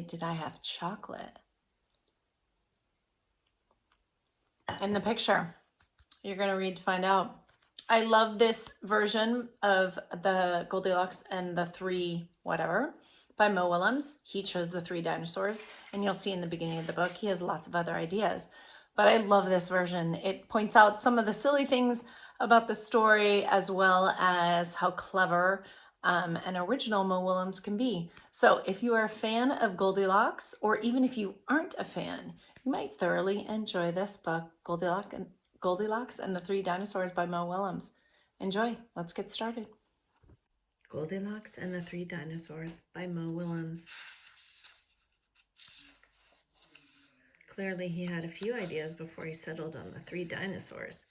boy, did I have chocolate. In the picture, you're going to read to find out. I love this version of the Goldilocks and the Three Whatever by Mo Willams. He chose the three dinosaurs, and you'll see in the beginning of the book, he has lots of other ideas. But I love this version. It points out some of the silly things about the story, as well as how clever and original Mo Willams can be. So if you are a fan of Goldilocks, or even if you aren't a fan, you might thoroughly enjoy this book, Goldilocks and the Three Dinosaurs by Mo Willams. Enjoy. Let's get started. Goldilocks and the Three Dinosaurs by Mo Willams. Clearly he had a few ideas before he settled on the three dinosaurs.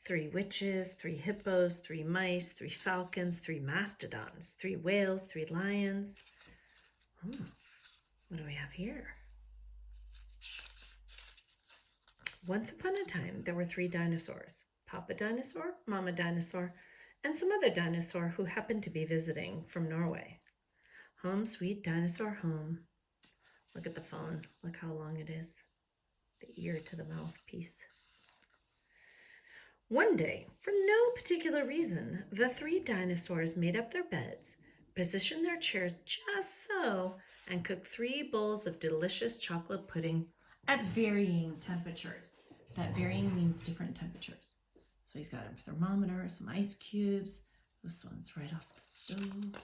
3 witches, 3 hippos, 3 mice, 3 falcons, 3 mastodons, 3 whales, 3 lions. What do we have here? Once upon a time, there were 3 dinosaurs, Papa Dinosaur, Mama Dinosaur, and some other dinosaur who happened to be visiting from Norway. Home, sweet dinosaur, home. Look at the phone. Look how long it is. The ear to the mouthpiece. One day, for no particular reason, the 3 dinosaurs made up their beds, positioned their chairs just so, and cooked 3 bowls of delicious chocolate pudding at varying temperatures. That varying means different temperatures. So he's got a thermometer, some ice cubes. This one's right off the stove.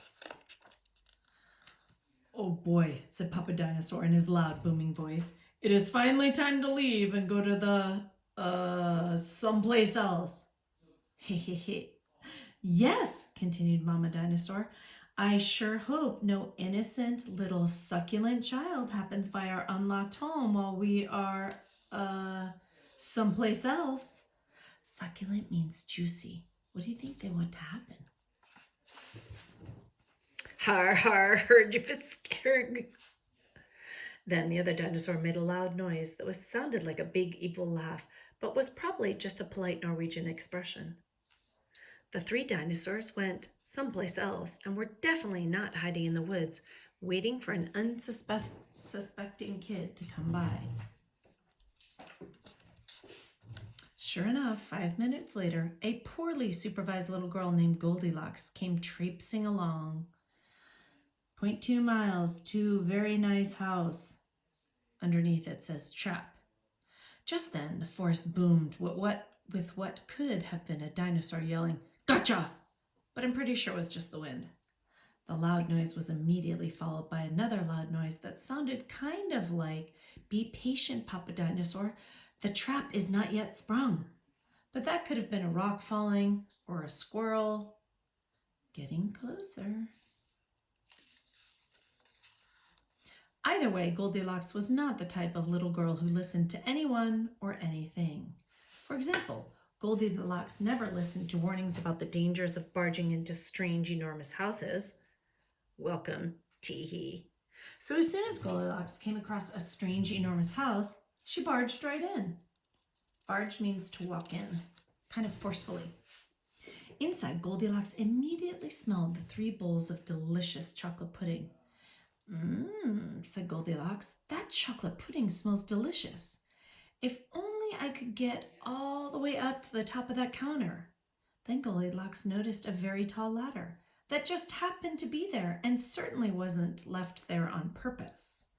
Oh boy, said Papa Dinosaur in his loud, booming voice. It is finally time to leave and go to the, someplace else. Hehehe. Yes, continued Mama Dinosaur. I sure hope no innocent little succulent child happens by our unlocked home while we are, someplace else. Succulent means juicy. What do you think they want to happen? Har, har, heard you scared. Then the other dinosaur made a loud noise that sounded like a big evil laugh, but was probably just a polite Norwegian expression. The 3 dinosaurs went someplace else and were definitely not hiding in the woods, waiting for an unsuspecting kid to come by. Sure enough, 5 minutes later, a poorly supervised little girl named Goldilocks came traipsing along. 0.2 miles to very nice house. Underneath it says trap. Just then, the forest boomed with what could have been a dinosaur yelling, "Gotcha!" But I'm pretty sure it was just the wind. The loud noise was immediately followed by another loud noise that sounded kind of like, "Be patient, Papa Dinosaur. The trap is not yet sprung." But that could have been a rock falling or a squirrel getting closer. Either way, Goldilocks was not the type of little girl who listened to anyone or anything. For example, Goldilocks never listened to warnings about the dangers of barging into strange, enormous houses. Welcome, tee-hee. So as soon as Goldilocks came across a strange, enormous house, she barged right in. Barge means to walk in, kind of forcefully. Inside, Goldilocks immediately smelled the 3 bowls of delicious chocolate pudding. Said Goldilocks, that chocolate pudding smells delicious. If only I could get all the way up to the top of that counter. Then Goldilocks noticed a very tall ladder that just happened to be there and certainly wasn't left there on purpose.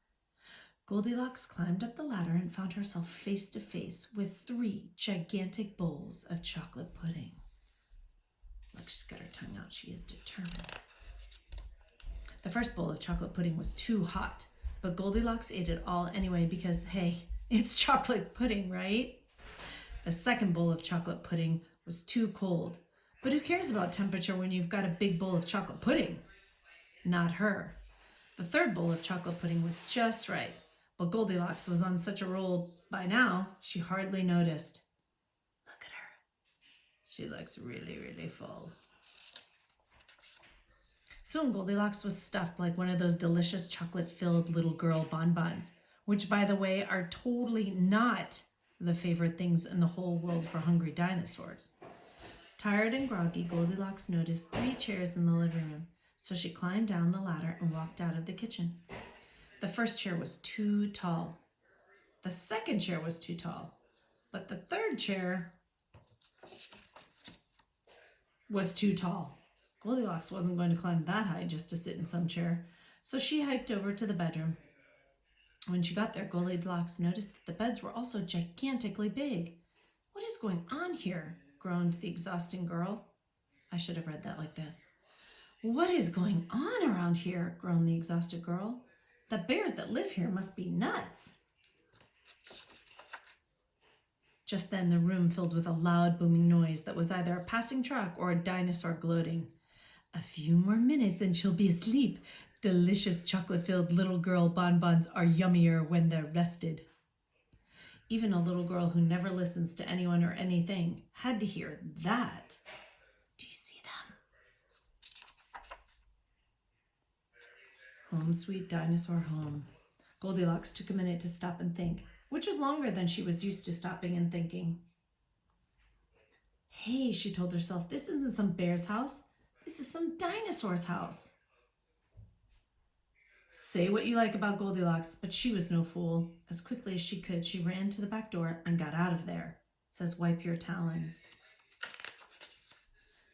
Goldilocks climbed up the ladder and found herself face to face with 3 gigantic bowls of chocolate pudding. Look, she's got her tongue out. She is determined. The first bowl of chocolate pudding was too hot, but Goldilocks ate it all anyway because, hey, it's chocolate pudding, right? The second bowl of chocolate pudding was too cold, but who cares about temperature when you've got a big bowl of chocolate pudding? Not her. The third bowl of chocolate pudding was just right, but Goldilocks was on such a roll by now, she hardly noticed. Look at her. She looks really, really full. Soon Goldilocks was stuffed like one of those delicious chocolate-filled little girl bonbons, which, by the way, are totally not the favorite things in the whole world for hungry dinosaurs. Tired and groggy, Goldilocks noticed 3 chairs in the living room, so she climbed down the ladder and walked out of the kitchen. The first chair was too tall. The second chair was too tall. But the third chair was too tall. Goldilocks wasn't going to climb that high just to sit in some chair, so she hiked over to the bedroom. When she got there, Goldilocks noticed that the beds were also gigantically big. "What is going on here?" groaned the exhausting girl. I should have read that like this. "What is going on around here?" groaned the exhausted girl. "The bears that live here must be nuts." Just then, the room filled with a loud booming noise that was either a passing truck or a dinosaur gloating. "A few more minutes and she'll be asleep. Delicious chocolate-filled little girl bonbons are yummier when they're rested." Even a little girl who never listens to anyone or anything had to hear that. Do you see them? Home, sweet dinosaur, home. Goldilocks took a minute to stop and think, which was longer than she was used to stopping and thinking. "Hey," she told herself, "this isn't some bear's house. This is some dinosaur's house." Say what you like about Goldilocks, but she was no fool. As quickly as she could, she ran to the back door and got out of there. It says, "Wipe your talons."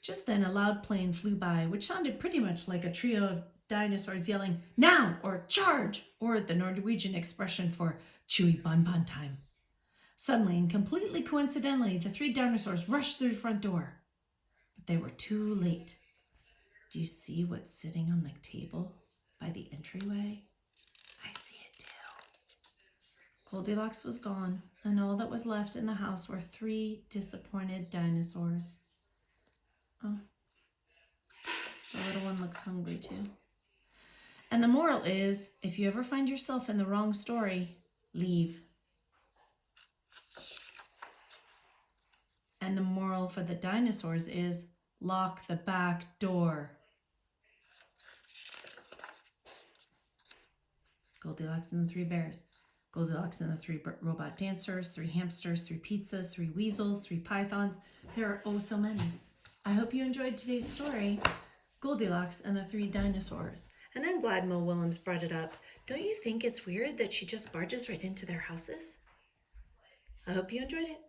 Just then, a loud plane flew by, which sounded pretty much like a trio of dinosaurs yelling, "Now!" or "Charge!" or the Norwegian expression for chewy bonbon time. Suddenly and completely coincidentally, the three dinosaurs rushed through the front door. But they were too late. Do you see what's sitting on the table by the entryway? I see it too. Goldilocks was gone, and all that was left in the house were three disappointed dinosaurs. Oh, the little one looks hungry too. And the moral is, if you ever find yourself in the wrong story, leave. And the moral for the dinosaurs is, lock the back door. Goldilocks and the Three Bears. Goldilocks and the Three Robot Dancers, 3 hamsters, 3 pizzas, 3 weasels, 3 pythons. There are oh so many. I hope you enjoyed today's story, Goldilocks and the 3 Dinosaurs. And I'm glad Mo Willams brought it up. Don't you think it's weird that she just barges right into their houses? I hope you enjoyed it.